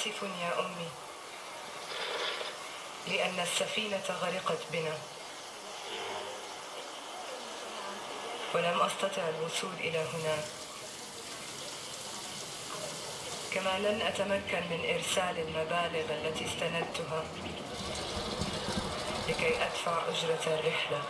آسف يا أمي لأن السفينة غرقت بنا ولم أستطع الوصول إلى هنا، كما لن أتمكن من إرسال المبالغ التي استندتها لكي أدفع أجرة الرحلة.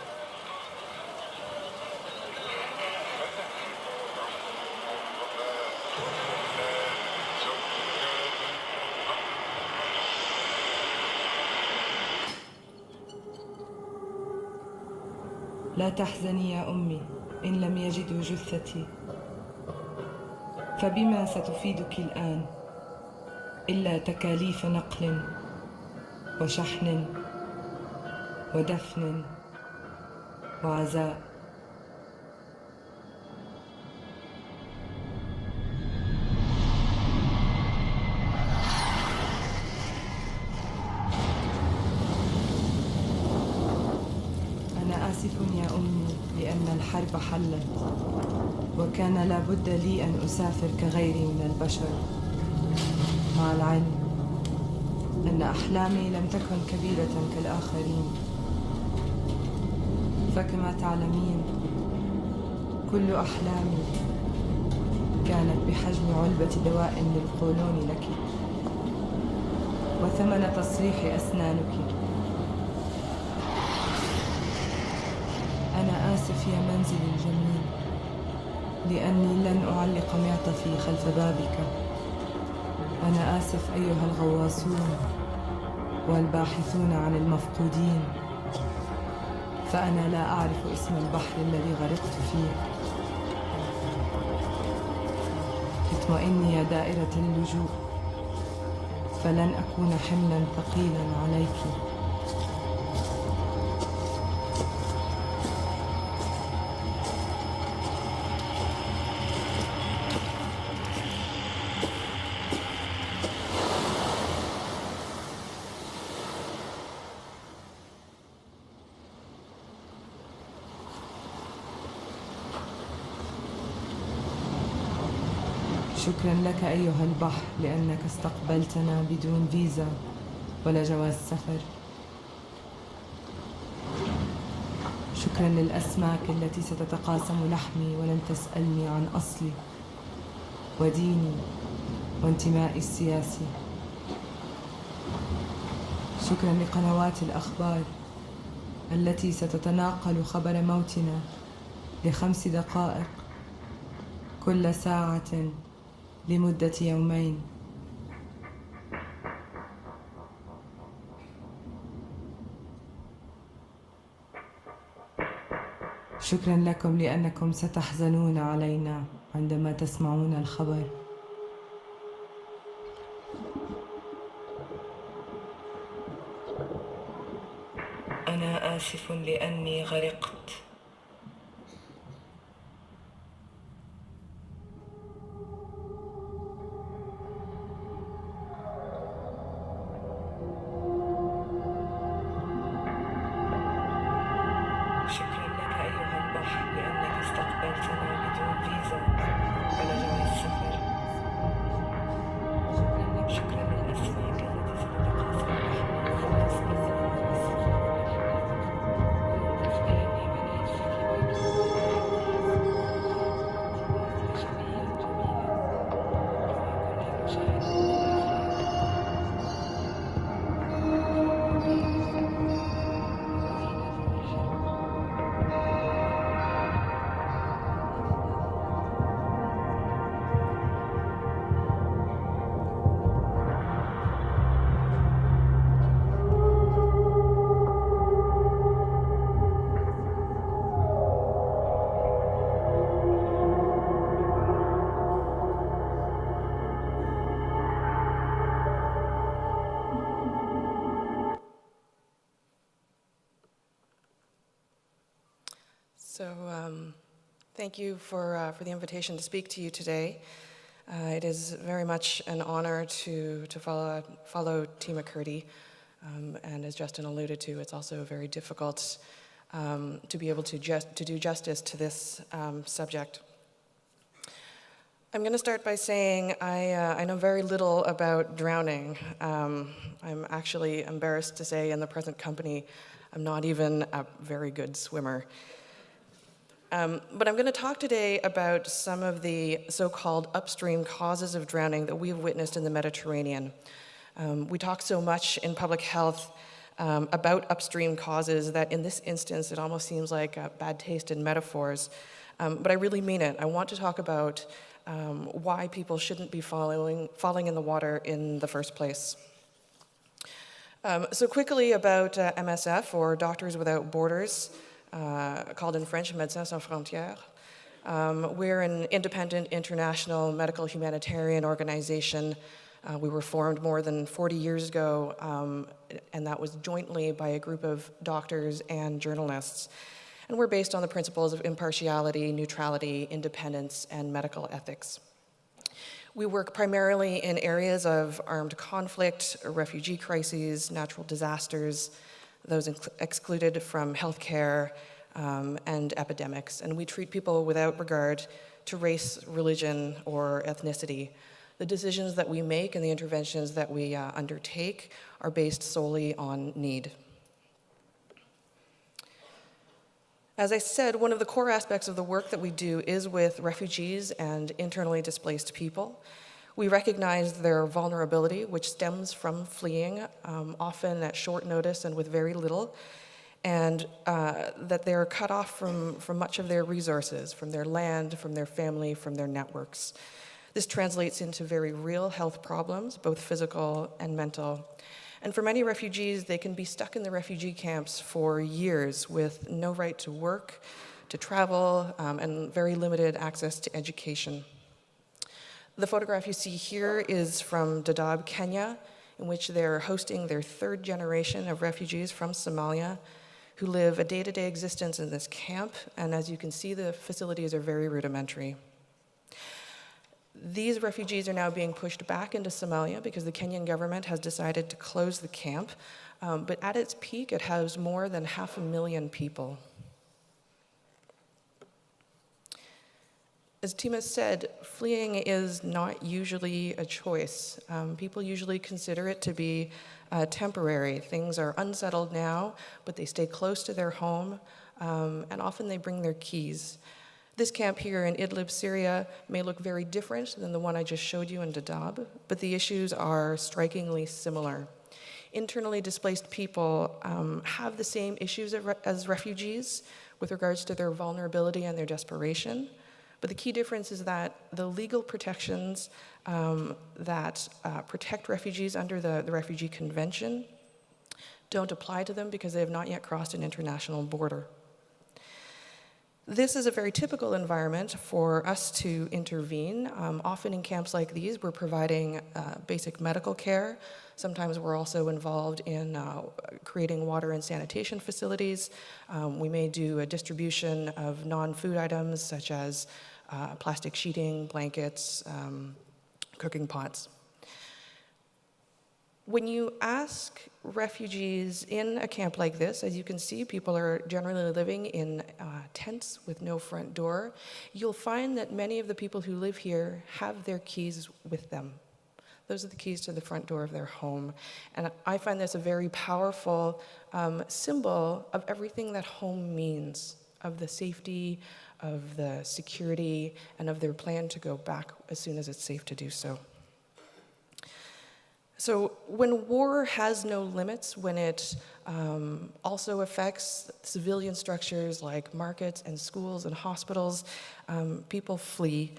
لا تحزني يا أمي إن لم يجدوا جثتي، فبما ستفيدك الآن إلا تكاليف نقل وشحن ودفن وعزاء. أنا آسف يا أمي لأن الحرب حلت وكان لابد لي أن أسافر كغيري من البشر، مع العلم أن أحلامي لم تكن كبيرة كالآخرين، فكما تعلمين كل أحلامي كانت بحجم علبة دواء للقولون لك وثمن تصريح أسنانك. أنا آسف يا منزلي الجميل لأني لن أعلق معطفي خلف بابك. أنا آسف أيها الغواصون والباحثون عن المفقودين، فأنا لا أعرف اسم البحر الذي غرقت فيه. اطمئني يا دائرة اللجوء، فلن أكون حملا ثقيلا عليك. شكرا لك أيها البحر لأنك استقبلتنا بدون فيزا ولا جواز سفر. شكرا للأسماك التي ستتقاسم لحمي ولن تسألني عن أصلي وديني وانتمائي السياسي. شكرا لقنوات الأخبار التي ستتناقل خبر موتنا ل5 دقائق كل ساعة لمدة يومين. شكرا لكم لأنكم ستحزنون علينا عندما تسمعون الخبر. أنا آسف لأني غرقت. So thank you for the invitation to speak to you today. It is very much an honor to follow Team McCurdy, and as Justin alluded to, it's also very difficult to be able to do justice to this subject. I'm going to start by saying I know very little about drowning. I'm actually embarrassed to say in the present company, I'm not even a very good swimmer. But I'm going to talk today about some of the so-called upstream causes of drowning that we've witnessed in the Mediterranean. We talk so much in public health about upstream causes that in this instance it almost seems like a bad taste in metaphors. But I really mean it. I want to talk about why people shouldn't be falling in the water in the first place. So quickly about MSF, or Doctors Without Borders, called in French Médecins Sans Frontières. We're an independent international medical humanitarian organization. We were formed more than 40 years ago, and that was jointly by a group of doctors and journalists. And we're based on the principles of impartiality, neutrality, independence, and medical ethics. We work primarily in areas of armed conflict, refugee crises, natural disasters, those excluded from healthcare, and epidemics. And we treat people without regard to race, religion, or ethnicity. The decisions that we make and the interventions that we undertake are based solely on need. As I said, one of the core aspects of the work that we do is with refugees and internally displaced people. We recognize their vulnerability, which stems from fleeing, often at short notice and with very little, and that they're cut off from much of their resources, from their land, from their family, from their networks. This translates into very real health problems, both physical and mental. And for many refugees, they can be stuck in the refugee camps for years with no right to work, to travel, and very limited access to education. The photograph you see here is from Dadaab, Kenya, in which they're hosting their third generation of refugees from Somalia who live a day-to-day existence in this camp. And as you can see, the facilities are very rudimentary. These refugees are now being pushed back into Somalia because the Kenyan government has decided to close the camp. But at its peak, it housed more than 500,000 people. As Tima said, fleeing is not usually a choice. People usually consider it to be temporary. Things are unsettled now, but they stay close to their home, and often they bring their keys. This camp here in Idlib, Syria, may look very different than the one I just showed you in Dadaab, but the issues are strikingly similar. Internally displaced people have the same issues as refugees with regards to their vulnerability and their desperation, but the key difference is that the legal protections that protect refugees under the Refugee Convention don't apply to them because they have not yet crossed an international border. This is a very typical environment for us to intervene. Often in camps like these, we're providing basic medical care. Sometimes we're also involved in creating water and sanitation facilities. We may do a distribution of non-food items such as plastic sheeting, blankets, cooking pots. When you ask refugees in a camp like this, as you can see, people are generally living in tents with no front door. You'll find that many of the people who live here have their keys with them. Those are the keys to the front door of their home. And I find this a very powerful symbol of everything that home means, of the safety, of the security, and of their plan to go back as soon as it's safe to do so. So when war has no limits, when it also affects civilian structures like markets and schools and hospitals, people flee.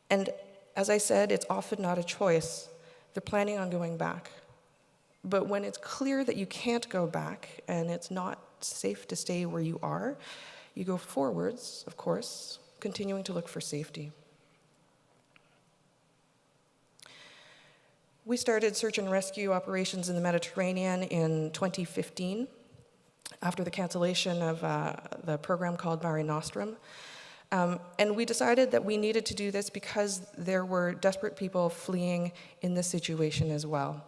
And as I said, it's often not a choice. They're planning on going back. But when it's clear that you can't go back and it's not safe to stay where you are, you go forwards, of course, continuing to look for safety. We started search and rescue operations in the Mediterranean in 2015 after the cancellation of the program called Mare Nostrum. And we decided that we needed to do this because there were desperate people fleeing in this situation as well.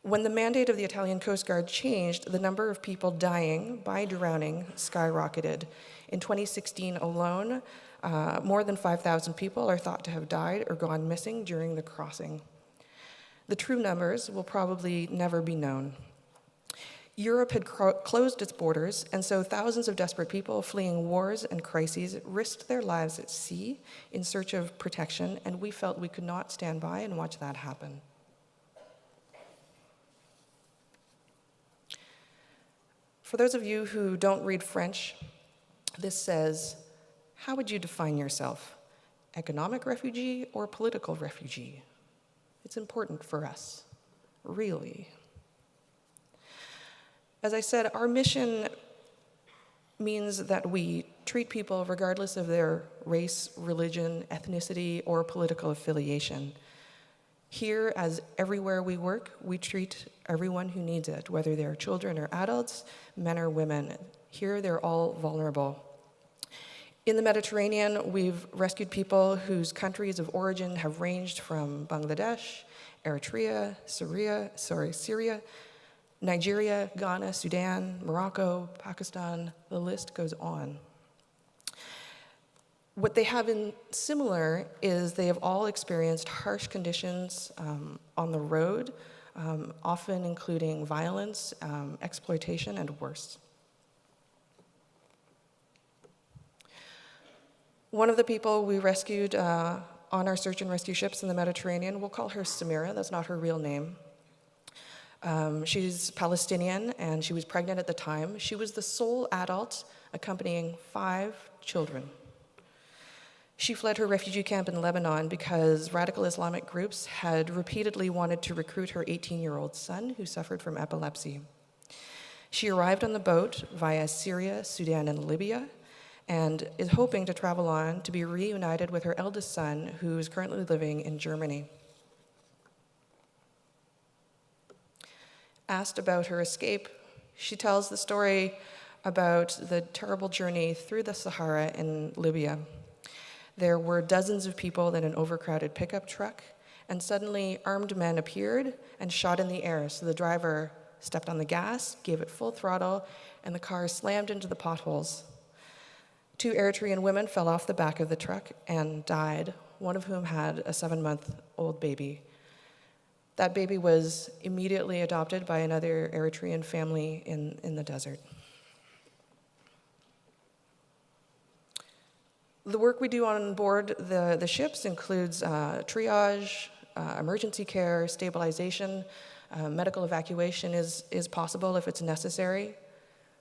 When the mandate of the Italian Coast Guard changed, the number of people dying by drowning skyrocketed. In 2016 alone, more than 5,000 people are thought to have died or gone missing during the crossing. The true numbers will probably never be known. Europe had closed its borders, and so thousands of desperate people fleeing wars and crises risked their lives at sea in search of protection, and we felt we could not stand by and watch that happen. For those of you who don't read French, this says, how would you define yourself? Economic refugee or political refugee? It's important for us, really. As I said, our mission means that we treat people regardless of their race, religion, ethnicity, or political affiliation. Here, as everywhere we work, we treat everyone who needs it, whether they're children or adults, men or women. Here, they're all vulnerable. In the Mediterranean, we've rescued people whose countries of origin have ranged from Bangladesh, Eritrea, Syria, Nigeria, Ghana, Sudan, Morocco, Pakistan, the list goes on. What they have in similar is they have all experienced harsh conditions on the road, often including violence, exploitation, and worse. One of the people we rescued on our search and rescue ships in the Mediterranean, we'll call her Samira, that's not her real name. She's Palestinian, and she was pregnant at the time. She was the sole adult accompanying 5 children. She fled her refugee camp in Lebanon because radical Islamic groups had repeatedly wanted to recruit her 18-year-old son, who suffered from epilepsy. She arrived on the boat via Syria, Sudan, and Libya, and is hoping to travel on to be reunited with her eldest son, who is currently living in Germany. Asked about her escape, she tells the story about the terrible journey through the Sahara in Libya. There were dozens of people in an overcrowded pickup truck, and suddenly armed men appeared and shot in the air. So the driver stepped on the gas, gave it full throttle, and the car slammed into the potholes. 2 Eritrean women fell off the back of the truck and died, one of whom had a 7-month-old baby. That baby was immediately adopted by another Eritrean family in the desert. The work we do on board the ships includes triage, emergency care, stabilization. Medical evacuation is possible if it's necessary.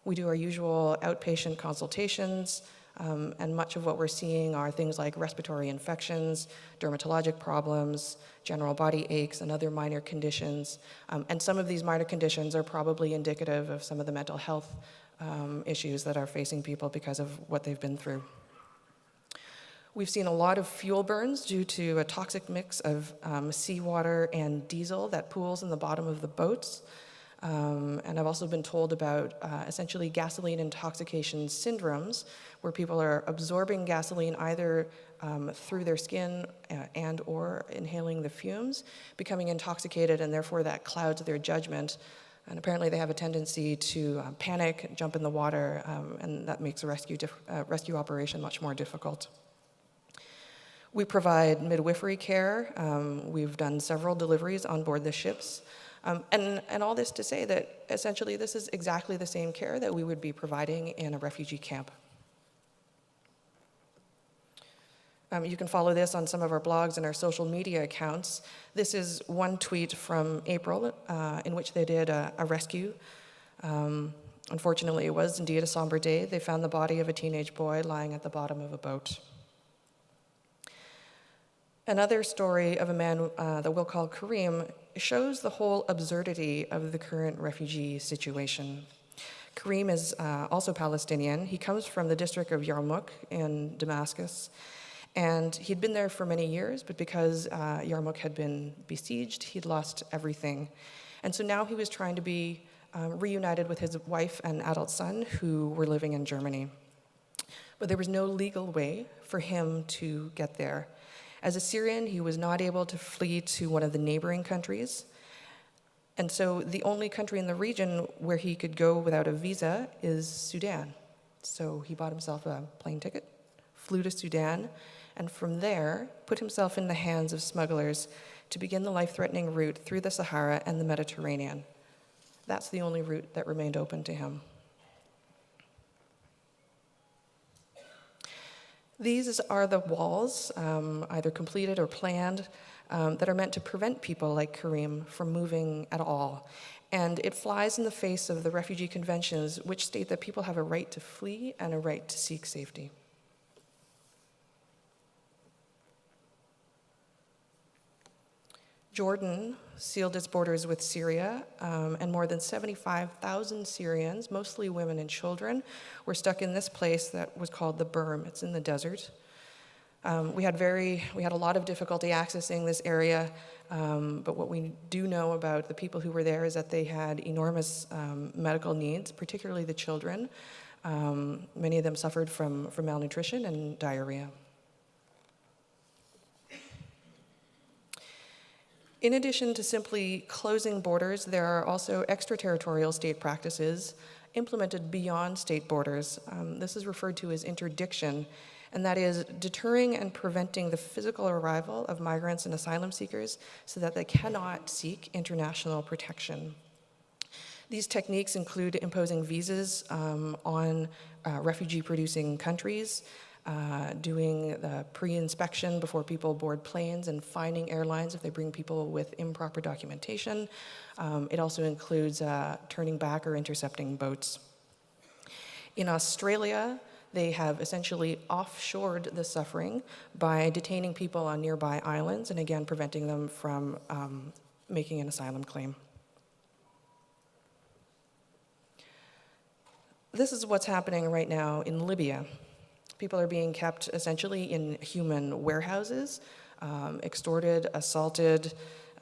We do our usual outpatient consultations, and much of what we're seeing are things like respiratory infections, dermatologic problems, general body aches, and other minor conditions. And some of these minor conditions are probably indicative of some of the mental health issues that are facing people because of what they've been through. We've seen a lot of fuel burns due to a toxic mix of seawater and diesel that pools in the bottom of the boats. And I've also been told about essentially gasoline intoxication syndromes, where people are absorbing gasoline either through their skin and or inhaling the fumes, becoming intoxicated, and therefore that clouds their judgment. And apparently they have a tendency to panic, jump in the water, and that makes a rescue operation much more difficult. We provide midwifery care. We've done several deliveries on board the ships. And all this to say that essentially this is exactly the same care that we would be providing in a refugee camp. You can follow this on some of our blogs and our social media accounts. This is one tweet from April in which they did a rescue. Unfortunately, it was indeed a somber day. They found the body of a teenage boy lying at the bottom of a boat. Another story of a man that we'll call Karim shows the whole absurdity of the current refugee situation. Karim is also Palestinian. He comes from the district of Yarmouk in Damascus, and he'd been there for many years, but because Yarmouk had been besieged, he'd lost everything. And so now he was trying to be reunited with his wife and adult son, who were living in Germany. But there was no legal way for him to get there. As a Syrian, he was not able to flee to one of the neighboring countries. And so the only country in the region where he could go without a visa is Sudan. So he bought himself a plane ticket, flew to Sudan, and from there put himself in the hands of smugglers to begin the life-threatening route through the Sahara and the Mediterranean. That's the only route that remained open to him. These are the walls, either completed or planned, that are meant to prevent people like Karim from moving at all. And it flies in the face of the refugee conventions, which state that people have a right to flee and a right to seek safety. Jordan sealed its borders with Syria, and more than 75,000 Syrians, mostly women and children, were stuck in this place that was called the Berm. It's in the desert. We had a lot of difficulty accessing this area, but what we do know about the people who were there is that they had enormous medical needs, particularly the children. Many of them suffered from malnutrition and diarrhea. In addition to simply closing borders, there are also extraterritorial state practices implemented beyond state borders. This is referred to as interdiction, and that is deterring and preventing the physical arrival of migrants and asylum seekers so that they cannot seek international protection. These techniques include imposing visas on refugee-producing countries, doing the pre-inspection before people board planes, and fining airlines if they bring people with improper documentation. It also includes turning back or intercepting boats. In Australia, they have essentially offshored the suffering by detaining people on nearby islands and again preventing them from making an asylum claim. This is what's happening right now in Libya. People are being kept essentially in human warehouses, extorted, assaulted,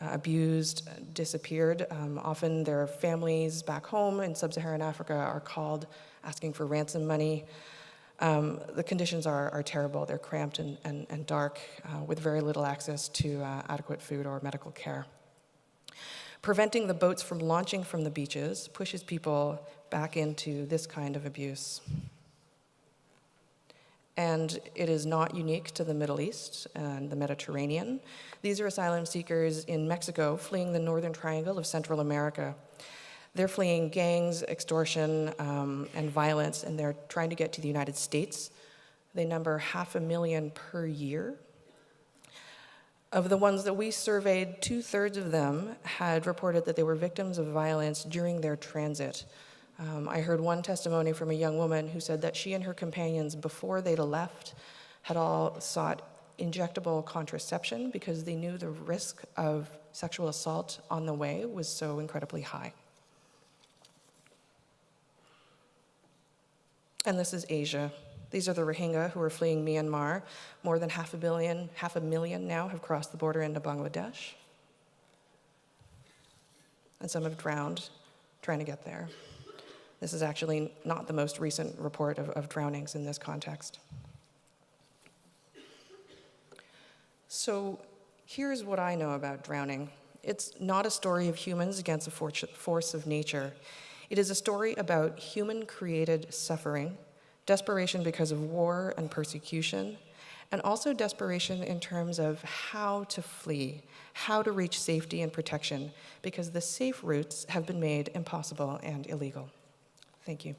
abused, disappeared. Often their families back home in sub-Saharan Africa are called asking for ransom money. The conditions are terrible. They're cramped and dark with very little access to adequate food or medical care. Preventing the boats from launching from the beaches pushes people back into this kind of abuse. And it is not unique to the Middle East and the Mediterranean. These are asylum seekers in Mexico fleeing the northern triangle of Central America. They're fleeing gangs, extortion, and violence, and they're trying to get to the United States. They number 500,000 per year. Of the ones that we surveyed, 2/3 of them had reported that they were victims of violence during their transit. I heard one testimony from a young woman who said that she and her companions, before they'd left, had all sought injectable contraception because they knew the risk of sexual assault on the way was so incredibly high. And this is Asia. These are the Rohingya who are fleeing Myanmar. More than 500,000 now have crossed the border into Bangladesh. And some have drowned trying to get there. This is actually not the most recent report of drownings in this context. So here's what I know about drowning. It's not a story of humans against a force of nature. It is a story about human-created suffering, desperation because of war and persecution, and also desperation in terms of how to flee, how to reach safety and protection, because the safe routes have been made impossible and illegal. Thank you.